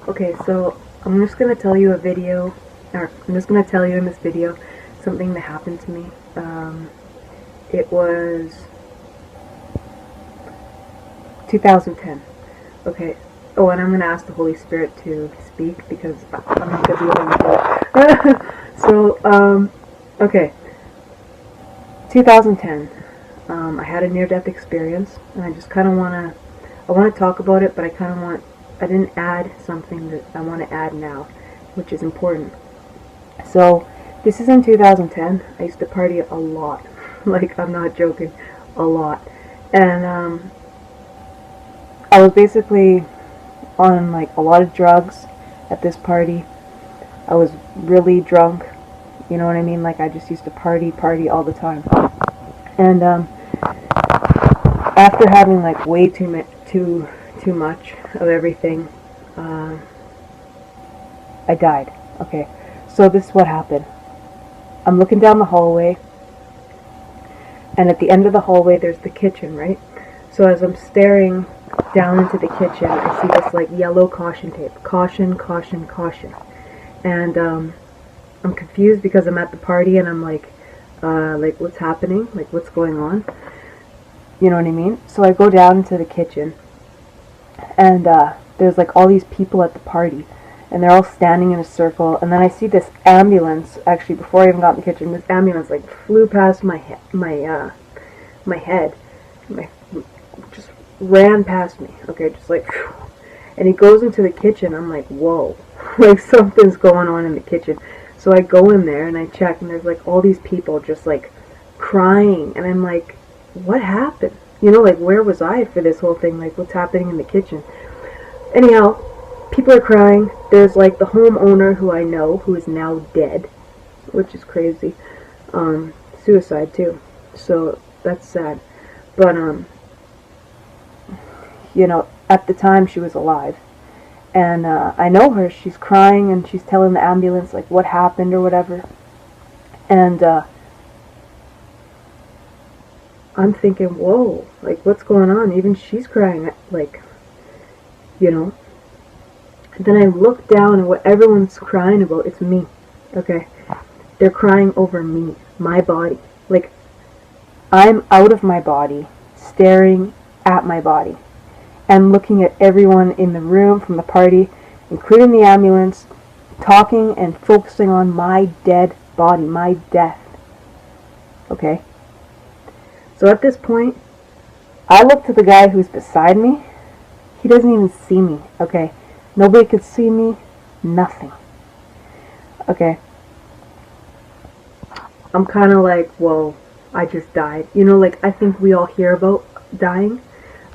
Okay, so I'm just gonna tell you I'm just gonna tell you in this video something that happened to me. It was 2010. Okay. Oh, and I'm gonna ask the Holy Spirit to speak because I'm not gonna be able to do it. Okay. 2010. I had a near-death experience, and I just kind of I want to talk about it, but I didn't add something that I want to add now, which is important. So, this is in 2010. I used to party a lot. Like, I'm not joking, a lot. And, I was basically on, like, a lot of drugs at this party. I was really drunk, you know what I mean? Like, I just used to party all the time. And, after having, like, way too much of everything, I died. Okay, so this is what happened. I'm looking down the hallway, and at the end of the hallway there's the kitchen, right? So as I'm staring down into the kitchen, I see this like yellow caution tape. Caution, caution, caution. And I'm confused because I'm at the party and I'm like what's happening? Like, what's going on? You know what I mean? So I go down into the kitchen, and there's like all these people at the party, and they're all standing in a circle, and then I see this ambulance. Actually, before I even got in the kitchen, this ambulance like flew past my head, just ran past me. Okay, just like, phew. And he goes into the kitchen. I'm like, whoa, like something's going on in the kitchen. So I go in there and I check, and there's like all these people just like crying, and I'm like, what happened? You know, like, where was I for this whole thing? Like, what's happening in the kitchen? Anyhow, people are crying. There's like the homeowner who I know, who is now dead, which is crazy. Suicide too. So that's sad. But you know, at the time she was alive, and I know her. She's crying and she's telling the ambulance like what happened or whatever. And I'm thinking, whoa, like, what's going on? Even she's crying, like, you know. And then I look down, and what everyone's crying about, it's me, okay? They're crying over me, my body. Like, I'm out of my body, staring at my body, and looking at everyone in the room from the party, including the ambulance, talking and focusing on my dead body, my death, okay? So at this point, I look to the guy who's beside me. He doesn't even see me, okay? Nobody could see me, nothing. Okay. I'm kind of like, whoa, I just died. You know, like, I think we all hear about dying,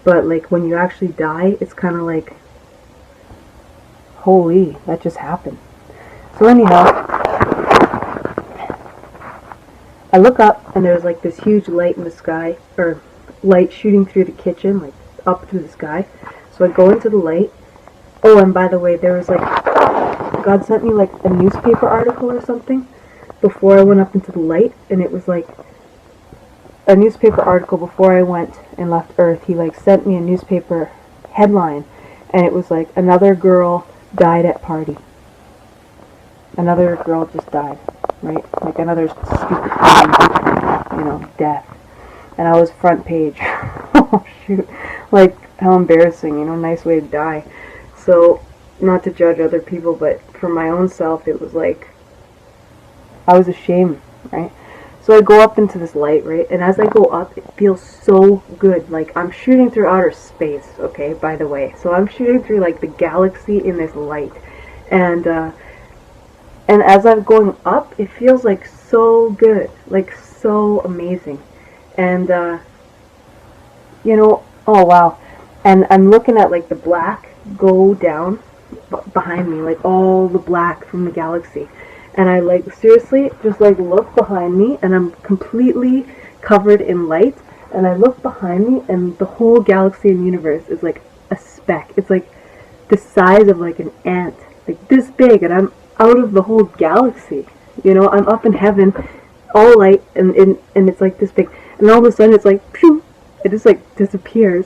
but like when you actually die, it's kind of like, holy, that just happened. So anyhow, I look up, and there's like this huge light in the sky, or light shooting through the kitchen, like up through the sky. So I go into the light. Oh, and by the way, there was like, God sent me like a newspaper article or something before I went up into the light, and it was like a newspaper article before I went and left Earth. He like sent me a newspaper headline, and it was like, another girl died at party. Another girl just died, right? Like another stupid thing, you know, death. And I was front page. Oh shoot. Like, how embarrassing, you know, nice way to die. So, not to judge other people, but for my own self, it was like, I was ashamed, right? So I go up into this light, right? And as I go up, it feels so good. Like, I'm shooting through outer space, okay, by the way. So I'm shooting through, like, the galaxy in this light. And as I'm going up, it feels like so good, like so amazing. And, you know, oh wow. And I'm looking at like the black go down behind me, like all the black from the galaxy. And I like seriously just like look behind me, and I'm completely covered in light. And I look behind me, and the whole galaxy and universe is like a speck. It's like the size of like an ant, like this big, and I'm out of the whole galaxy. You know, I'm up in heaven, all light, and it's like this big. And all of a sudden, it's like, phew, it just like disappears.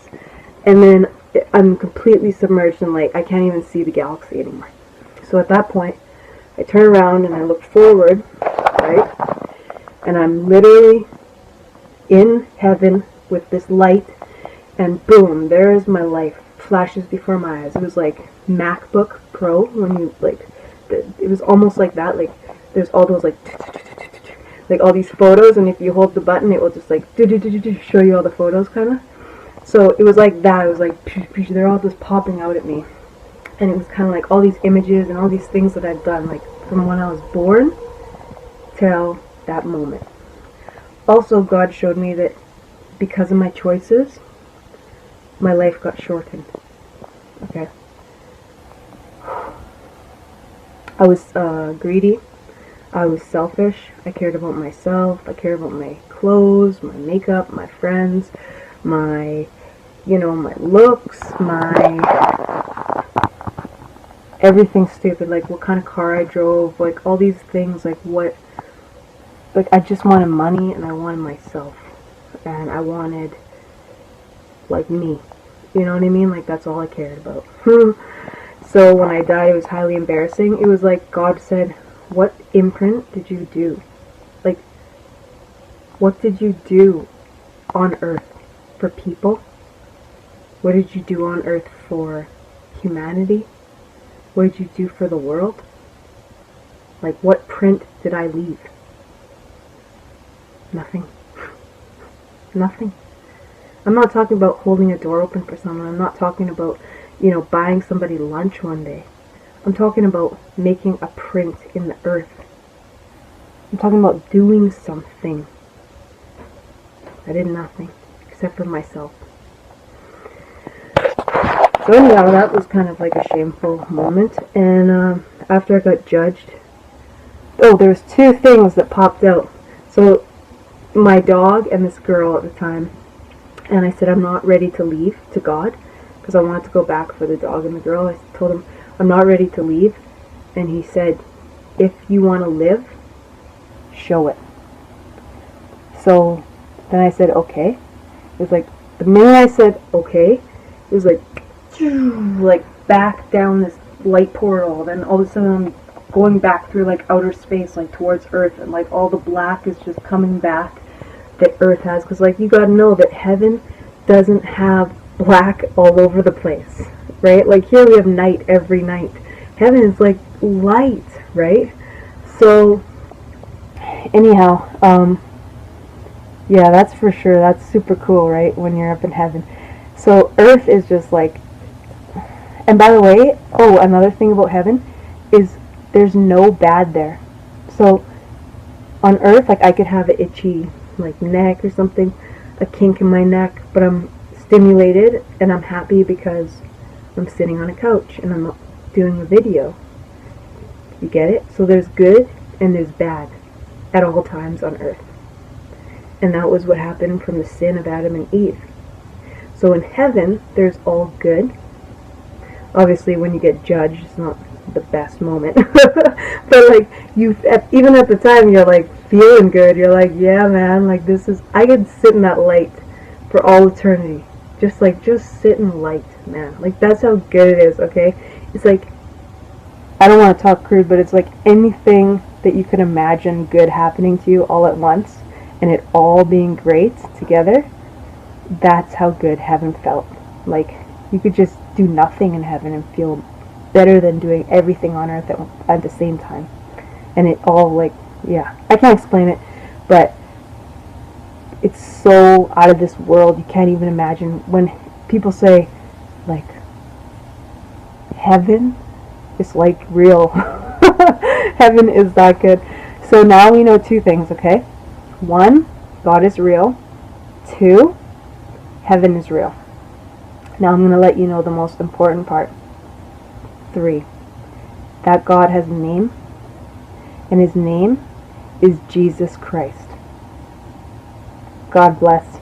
And then I'm completely submerged in light. I can't even see the galaxy anymore. So at that point, I turn around and I look forward, right? And I'm literally in heaven with this light, and boom, there is my life. Flashes before my eyes. It was like MacBook Pro when you like, it was almost like that. Like there's all those like all these photos, and if you hold the button, it will just like show you all the photos, kind of. So it was like that. It was like they're all just popping out at me, and it was kind of like all these images and all these things that I've done, like from when I was born till that moment. Also, God showed me that because of my choices, my life got shortened. Okay. I was greedy. I was selfish. I cared about myself. I cared about my clothes, my makeup, my friends, my, my looks, my everything stupid, like what kind of car I drove, like all these things, like I just wanted money, and I wanted myself, and I wanted, like, me. You know what I mean? Like, that's all I cared about. So when I died, it was highly embarrassing. It was like God said, what imprint did you do? Like, what did you do on earth for people? What did you do on earth for humanity? What did you do for the world? Like, what print did I leave? Nothing. Nothing. I'm not talking about holding a door open for someone. I'm not talking about, buying somebody lunch one day. I'm talking about making a print in the earth. I'm talking about doing something. I did nothing, except for myself. So anyhow, that was kind of like a shameful moment. And after I got judged, there was two things that popped out. So my dog and this girl at the time, and I said I'm not ready to leave to God, because I wanted to go back for the dog and the girl. I told him I'm not ready to leave, and he said, if you want to live, show it. So then I said okay. It was like the minute I said okay, it was like back down this light portal. Then all of a sudden I'm going back through like outer space, like towards Earth, and like all the black is just coming back that Earth has, because like you gotta know that heaven doesn't have black all over the place, right? Like here we have night every night. Heaven is like light, right? So anyhow, yeah, that's for sure. That's super cool, right? When you're up in heaven. So Earth is just like, and by the way, another thing about heaven is there's no bad there. So on Earth, like I could have an itchy like neck or something, a kink in my neck, but I'm stimulated and I'm happy because I'm sitting on a couch and I'm doing a video. You get it? So there's good and there's bad at all times on Earth. And that was what happened from the sin of Adam and Eve. So in heaven, there's all good. Obviously, when you get judged, it's not the best moment. But like, even at the time, you're like feeling good. You're like, yeah, man, like this is, I could sit in that light for all eternity. Just sit in light, man. Like, that's how good it is, okay? It's like, I don't want to talk crude, but it's like anything that you could imagine good happening to you all at once, and it all being great together. That's how good heaven felt. Like, you could just do nothing in heaven and feel better than doing everything on earth at the same time. And it all, like, yeah, I can't explain it, but it's so out of this world. You can't even imagine. When people say, like, heaven is like real. Heaven is that good. So now we know two things, okay? One, God is real. Two, heaven is real. Now I'm going to let you know the most important part. 3, that God has a name, and his name is Jesus Christ. God bless.